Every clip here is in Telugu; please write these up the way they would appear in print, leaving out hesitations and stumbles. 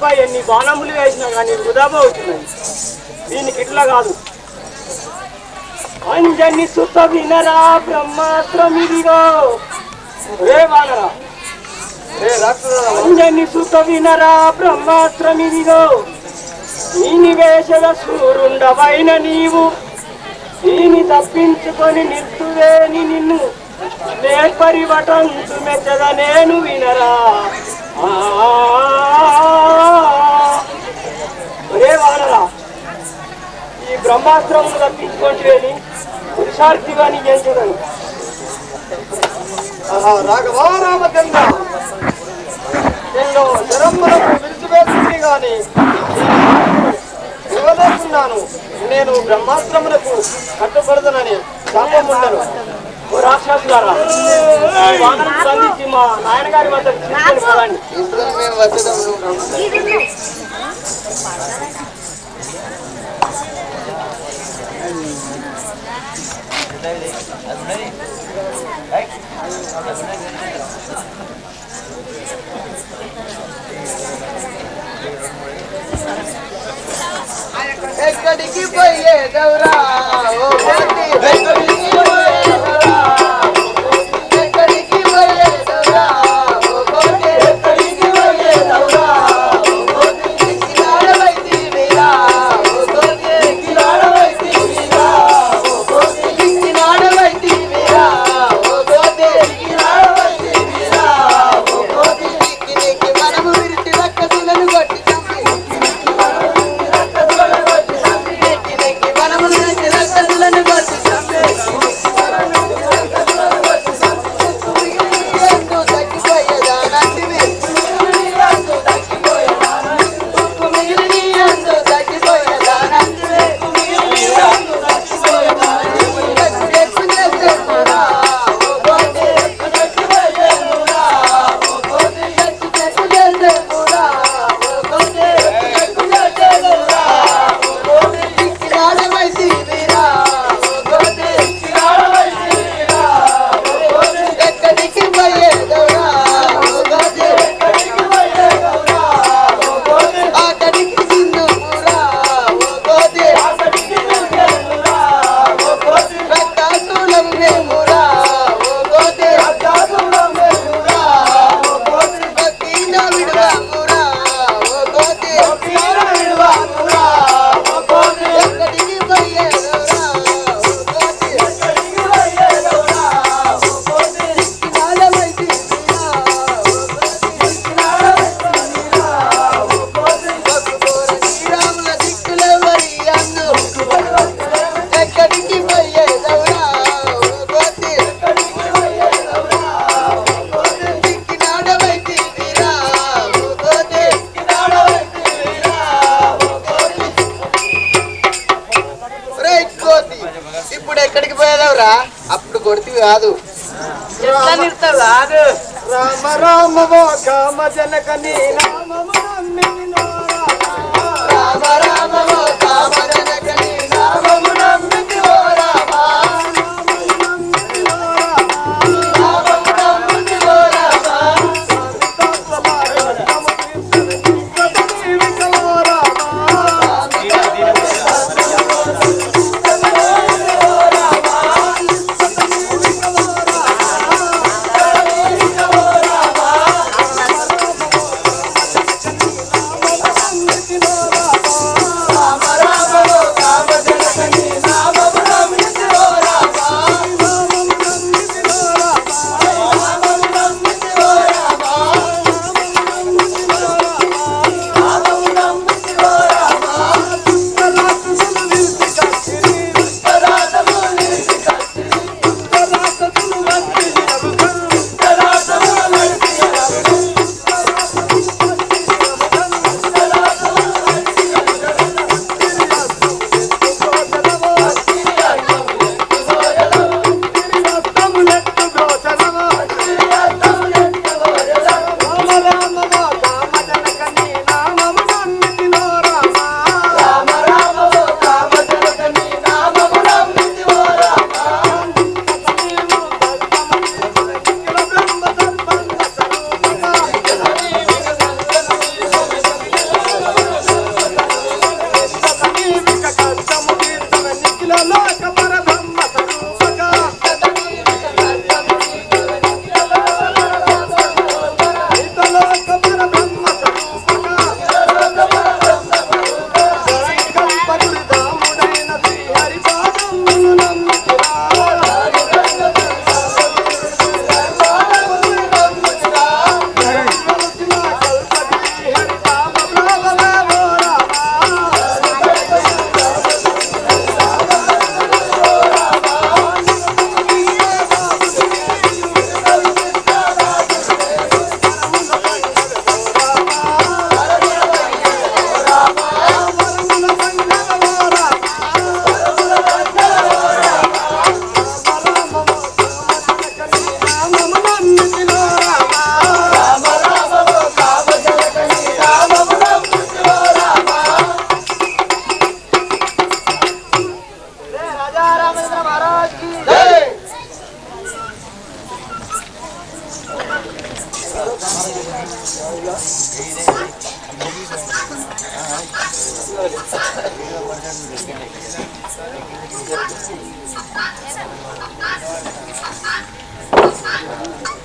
అబ్బా ఎన్ని బాణములు వేసినా కానీ వృధాగా అవుతున్నాయి. దీనికి ఇట్లా కాదు. అంజని సుత వినరా బ్రహ్మాస్త్రమిదిగో. రే వానరా, అంజని సుత వినరా బ్రహ్మాస్త్రమిదిగో. దీని వేషల సూరుండవైన నీవు దీని తప్పించుకొని నిల్తువేని నిన్ను నేర్పరివటంతు మెచ్చద నేను వినరా. ఒరే వానరా, ఈ బ్రహ్మాస్త్రమును తప్పించుకొని పురుషార్థిగా నీ చేసేదని. రాఘవా రామచంద్ర, నేను శరమ్మలకు విడిచివేస్తుంది కానీ ఇవ్వలేకున్నాను. నేను బ్రహ్మాస్త్రములకు కట్టుబడదనని శాపం ఉండను. ఓ రాక్షసులారా, బంధించి మా నాయనగారి వద్ద తీసుకొని పోదండి. మేము వచ్చేదాము. ఎక్కడికి పోయేదవురా ఓ పోటీ, ఎక్కడికి పోయేదవురా, ఎక్కడికి పోయేదవురా ఓ పోటీ, ఎక్కడికి పోయేదవురా ఓ పోటీ, ఎక్కినాడవైతి వీరా ఓ పోటీ, ఎక్కినాడవైతి వీరా ఓ పోటీ, ఎక్కినాడవైతి వీరా ఓ పోటీ, ఎక్కినాడవైతి వీరా ఓ పోటీ, ఎక్కి నెక్కి మనము విరిచి రక్కసులను కొట్టి అప్పుడు కొడుతు కాదు. రామ రామ కామ జనక నీ నామము రామ రామ కామ జనక నీ నామము నమ్మితి ఓ రామ, నామము నమ్మితి ఓ రామ,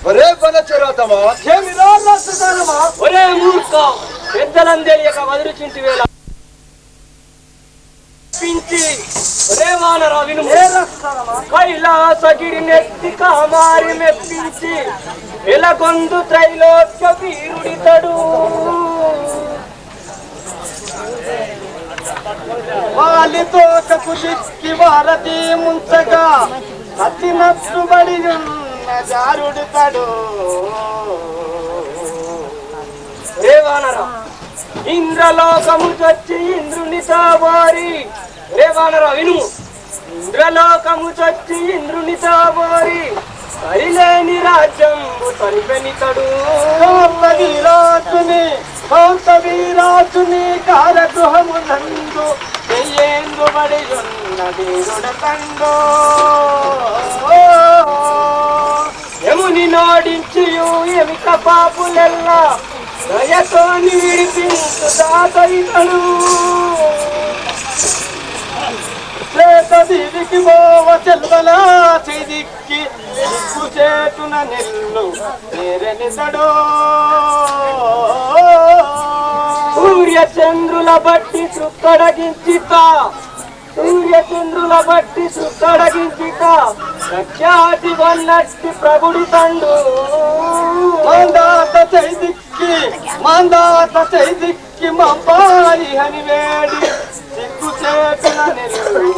ఒరే బలచరాతమా, ఒరే మూర్ఖ, పెద్దలని తెలియక వదిలిచింటి వేళ రే వానరా విను. కైలాసగిరి నెత్తి కామారి మెప్పించి ఎలగొందు త్రైలోక్య వీరుడితడు. వాలితో కుషిక్కి వారతి ముంచగా అతినట్టు బడి ఉన్న జారుడితడు. రే వానరా, ఇంద్రలోకము చొచ్చి ఇంద్రునితో వారి. రే వానరా విను. ఇంద్రలోకము చొచ్చి ఇంద్రునితో వారి సరిలేని రాజ్యంబు తరిపెనితడు. కౌసవీరాజుని కారగృహము నందు చెయ్యేందు బడి ఉన్న వీరుడతండు. యముని నోడించియు ఎమిక పాపులెల్లా దయతోని విడిపించు దాతయితడు. శ్వేతదివికి పోవ చెల్వల చెదిక్కి సిగ్గు చేతున నెల్లు నేరెనితడు. సూర్యచంద్రుల బట్టి సుక్కడగించిత, సూర్యచంద్రుల బట్టి సుక్కడగించిత ప్రఖ్యాతి వన్నట్టి ప్రభుడి తండు. మాందాత చైదిక్కి మంబాయి అని వేడి సిగ్గు చేతున నిలుడు.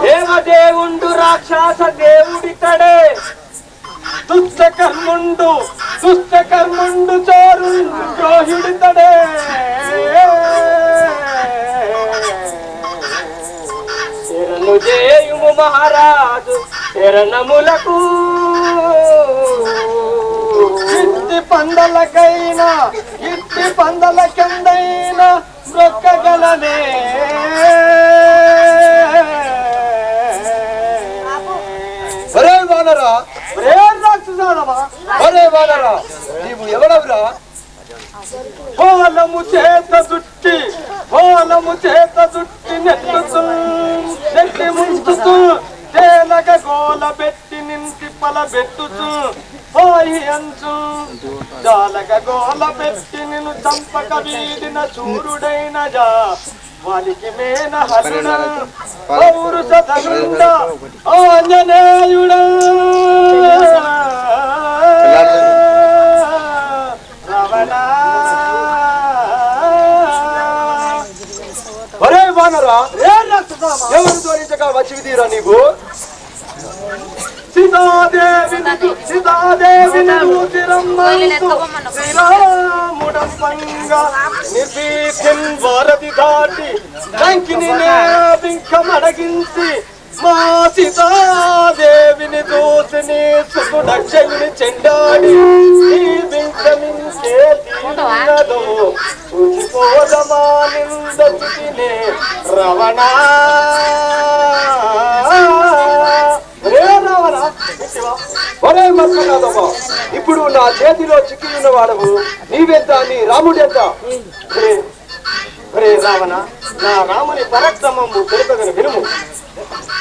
దేవదేవుండు రాక్షస దేవుడితడే. దుష్ట కర్ముండు చోరుండు ద్రోహిడితడే. శరణు జేయుము మహారాజు శరణములకు. ఇట్టి పందలకెందైనా మొక్కగలనే. ఒరే వానరా, ఒరే వానరా, నీవు ఎవడవురా? హోలము చేత చుట్టి నెట్టి ముంచుతూ తేలగ గోల పెట్టి నింటి పల బెట్టుచు పోయి అంచు జాలగ గోల పెట్టి నిన్ను చంపక వీడిన చూరుడైన జా వాలికి మేన హరుణ పౌరుష ధనుండ ఆంజనేయుడ. ఒరే వానరా, ఎవరు తోరించక వచ్చివిదీరా నీవు? సీతాదేవిని శ్రీరాముడంపంగా నిర్భీతిన్ వారధి దాటి లంకిని బింకమడగించి మా సీతాదేవిని చూసి నీ సుకుడక్షయుని చెండాడి ఈ బింకమించే తీరున్నదో చూసిపోదమా నిందచుతినే రవణ. ఒరే మర్మనాథమా, ఇప్పుడు నా చేతిలో చిక్కి ఉన్నవాడవు నీవెంత, నీ రాముడెంత? ఒరే రావణ, నా రాముని పరాక్రమము తెలుపగను వినుము.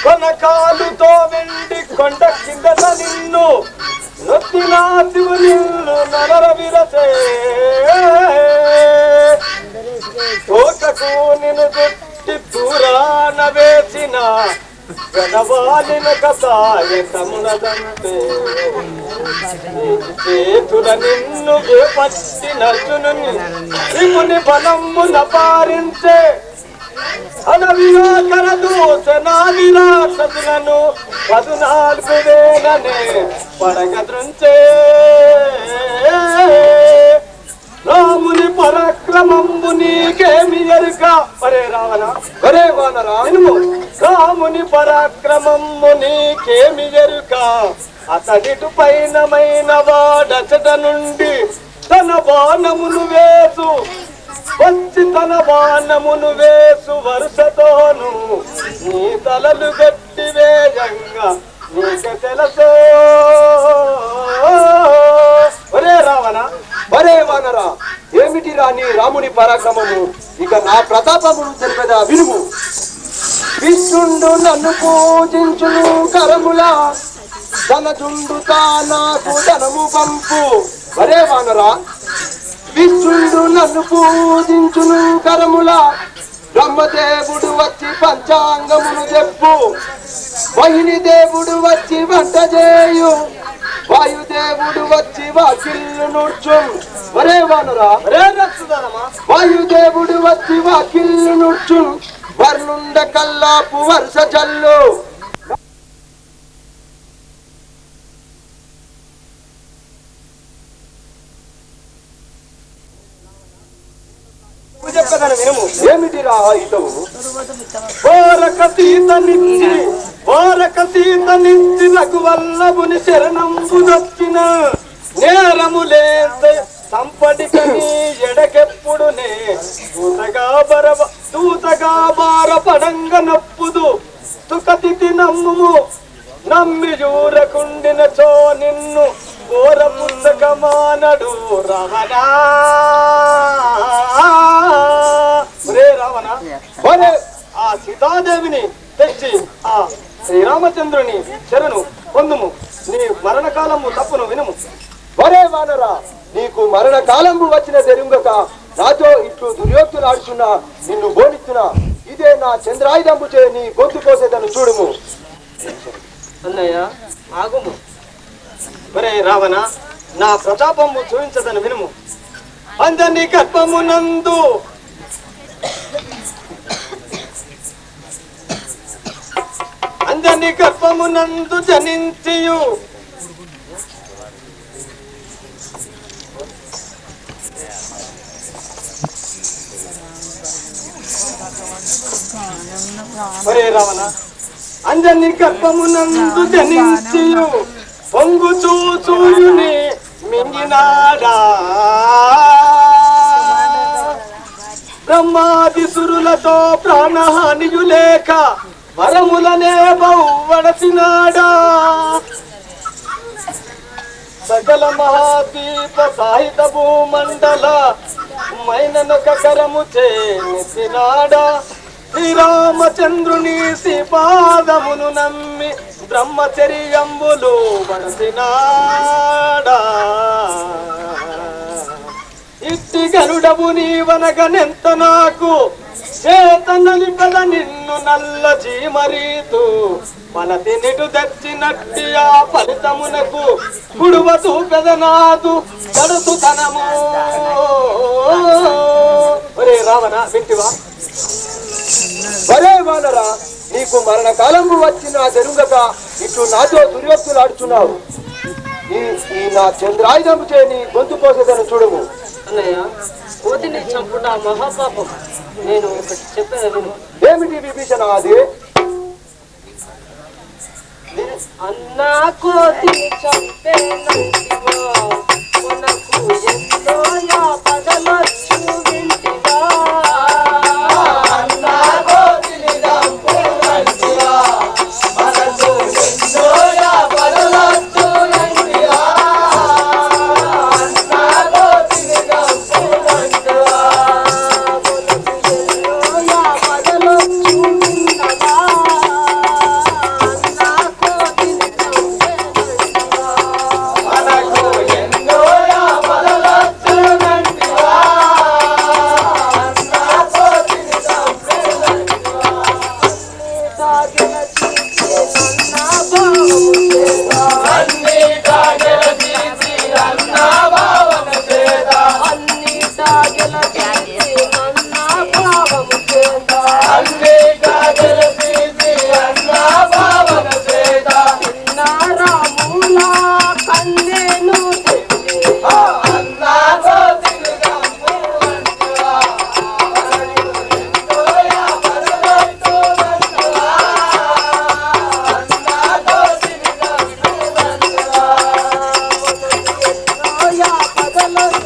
కొనకాలుతో వెండి కొండ కిందట నిన్ను నొత్తిన శివునిల్లు నరర విరసే. తోకకు నిన్ను చుట్టి దూరాన వేసిన గణవాలిన కసాయతములదంతే. చేతుల నిన్ను పట్టి నల్చును శివుని బలమున పారించే అనవిరాకర దూషణాది రాక్షసులను 14,000 పడగద్రుంచే. రాముని పరాక్రమము నీకేమి ఎరుక? ఒరే రావణ, ఒరే వానరా వినుము. రాముని పరాక్రమము నీకేమి ఎరుక? అతడిటు పైనమైన వాడచట నుండి తన బాణమును వేసు వచ్చి తన బాణమును వేసు వరుసతోను నీ తలలు గట్టి వేయంగా నీకు తెలుసో. వానరా, ఏమిటిరా నీ రాముని పరాక్రమము? ఇక నా ప్రతాపమును తెలిపేదా వినుము. విష్ణుండు నన్ను పూజించును కరముల, ధనజుండుతా నాకు ధనము పంపు. వరే వానరా, విష్ణుండు నన్ను పూజించును కరముల, బ్రహ్మదేవుడు వచ్చి పంచాంగమును చెప్పు, వహిని దేవుడు వచ్చి వంట చేయు, వాయుదేవుడు వచ్చి వాకిళ్ళు నూర్చు. వరే వానరా, వాయుదేవుడు వచ్చి వాకిళ్ళు నూర్చు, వర్ణుండ కల్లాపు వర్ష జల్లు. ఏమిటిరా ఇతవు? ఓరకసీతనిచ్చి రఘువల్లభుని శరణంబు నొచ్చిన నేరములే సంపటికని ఎడకెప్పుడునే దూతగా బారపడంగ నప్పుదు తుకతిథి నమ్ము నమ్మి జూరకుండిన చో నిన్ను ఘోర పుస్తకమానడు రమణా. రావణ, ఆ సీతాదేవిని తెచ్చి ఆ శ్రీరామచంద్రుని శరణు పొందుము. నీ మరణకాలము తప్పును వినుము. వరే వానరా, నీకు మరణకాలము వచ్చిన తెరుంగక నాతో ఇట్లు దుర్యోక్తులు ఆడుచున్నా నిన్ను బోనిస్తున్నా. ఇదే నా చంద్రాయుధంబు చే నీ గొంతు కోసేదను చూడుము. అన్నయ్య ఆగుము. వరే రావణ, నా ప్రతాపము చూపించదని వినుము. అందరి గర్భమునందు అందరి గర్భమునందు జనించియు వరే రావణ, అంజని గర్భమునందు జనించియు పొంగు చూచుయుని మింగినాడా, బ్రహ్మాదిసురులతో ప్రాణహానియు లేక వరములనే బౌవడసినాడా, సకల మహాదీప సాహిత భూమండల మైననొక కరము చేసినాడా, శ్రీరామచంద్రుని శ్రీపాదమును నమ్మి బ్రహ్మచర్యంబులు వడసినాడా, ఇట్టి గరుడవు నీవనగనెంత నాకు చేతనలిపద నిన్ను నల్ల జీమరీతు పలతి నిటు తెచ్చినట్టి ఆ ఫలితమునకు గుడువ చూపెదనాదు గడుసుతనము. ఒరే రావణ, వింటివా? వరే వానరా, నీకు మరణకాలము వచ్చిన జరుగక ఇట్లు నాతో దుర్యోక్తులు ఆడుచున్నావు. ఈ నా చంద్రాయుధము చే నీ గొంతు కోసేదను చూడము. అన్నయ్య, కోతిని చంపుట మహాపాపం. నేను ఒకటి చెప్పాను. ఏమిటి విభీషణ అది? అన్నా కోతిని చంపేనంటివా, మనకు ఎంతో యాపదలొచ్చు వింటివా. అన్నా కోతిని చంపేనంటివా, మనకు ఎంతో యాపదలొచ్చు వింటివా. అన్నా కోతిని చంపేనంటివా, మనకు ఎంతో యాపదలొచ్చు వింటివా. Bye.